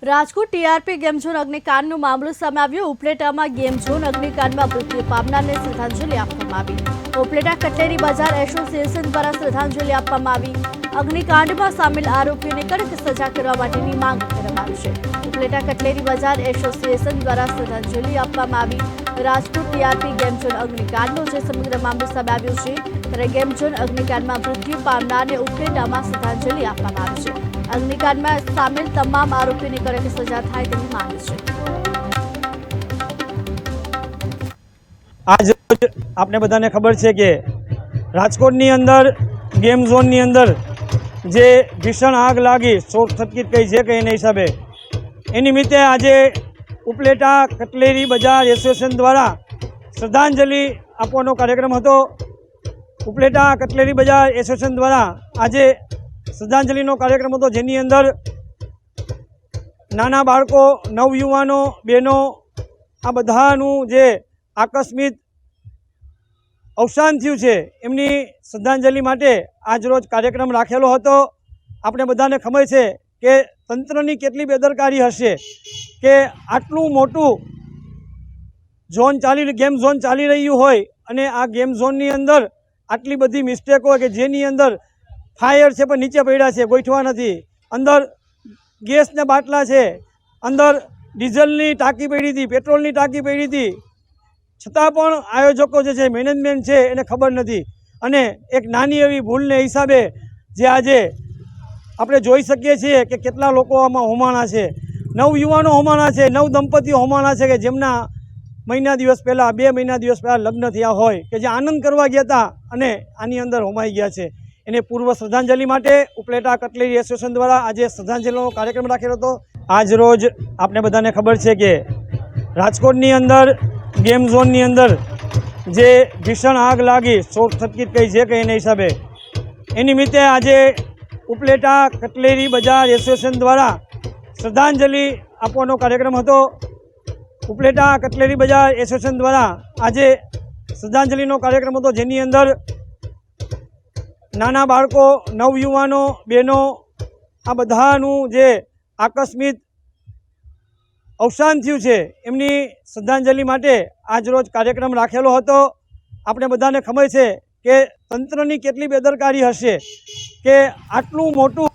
Rajkot TRP game zone અગ્નિકાંડનો મામલો સામે આવ્યો। ઉપલેટામાં ગેમ ઝોન અગ્નિકાંડમાં મૃત્યુ પામનારને શ્રદ્ધાંજલિ આપવામાં આવી। ઉપલેટા કટલેરી બજાર એસોસિએશન દ્વારા શ્રદ્ધાંજલિ આપવામાં આવી। અગ્નિકાંડમાં સામેલ આરોપીઓને કડક સજા કરવા માટેની માંગ કરવામાં આવી છે। ઉપલેટા કટલેરી બજાર એસોસિએશન દ્વારા શ્રદ્ધાંજલિ આપવામાં આવી। રાજકોટ ટીઆરપી ગેમ ઝોન અગ્નિકાંડનો જે સમગ્ર મામલો સામે આવ્યો છે ત્યારે ગેમ ઝોન અગ્નિકાંડમાં મૃત્યુ પામનારને ઉપલેટામાં શ્રદ્ધાંજલિ આપવામાં આવી છે। अग्निकांड में सामेल तमाम आरोपी ने कड़क सजा थाय तेनी मांग छे। आज आपने बधाने खबर है कि राजकोटनी अंदर गेम झोननी अंदर जे भीषण आग लागी शॉर्ट सर्किट कही जे कही हिसाबे ए निमित्ते आज उपलेटा कटलेरी बजार एसोसिएशन द्वारा श्रद्धांजलि आपवानो कार्यक्रम हतो। उपलेटा कटलेरी बजार एसोसिएशन द्वारा आज श्रद्धांजलिनो कार्यक्रम हतो, जेनी अंदर नाना बाळको, नवयुवानो, बहनों आ बधानुं जे आकस्मिक अवसान थयुं छे एमनी श्रद्धांजलि माटे आज रोज कार्यक्रम राखेलो हतो। आपणे बधाने खबर छे के तंत्रनी केटली बेदरकारी हशे के आटलुं मोटुं झोन गेम झोन चाली रह्युं होय अने आ गेम झोननी अंदर आटली बधी मिस्टेक होय के जेनी अंदर फायर है पर नीचे पड़ा है, गोठवा नहीं, अंदर गैस ने बाटला है, अंदर डीजलनी टाँकी पड़ी थी, पेट्रोलनी टाँकी पड़ी थी, छतां पण आयोजकों जो है मैनेजमेंट है एने खबर नहीं। अने एक नानी एवी भूल ने हिसाबे जे आजे आपणे जोई शकीए छीए कि केटला लोको आमां होमाणा छे। नवयुवानो होमाणा छे, नव दंपतीओ होमाणा छे कि जेमना महीना दिवस पहला 2 महीना दिवस पहला लग्न थया होय कि जे आनंद करवा गया था अने आनी अंदर होमाई गया छे। एने पूर्व श्रद्धांजलि माटे उपलेटा कटलेरी एसोसिएशन द्वारा आज श्रद्धांजलिनो कार्यक्रम राखेलो हतो। आज रोज आपने बधाने खबर है कि राजकोटनी अंदर गेम झोननी अंदर जे भीषण आग लागी शॉर्ट सर्किट कही जे कही हिसाबे ए निमित्ते आज उपलेटा कटलेरी बजार एसोसिएशन द्वारा श्रद्धांजलि आपवानो कार्यक्रम हतो। उपलेटा कटलेरी बजार एसोसिएशन द्वारा आज श्रद्धांजलिनो कार्यक्रम हतो, जेनी अंदर नाना बाळको, नवयुवानो, बहनों आ बधानुं जे आकस्मिक अवसान थयुं छे एमनी श्रद्धांजलि माटे आज रोज कार्यक्रम राखेलो हतो। आपणे बधाने खबर छे के तंत्रनी केटली बेदरकारी हशे के आटलुं मोटुं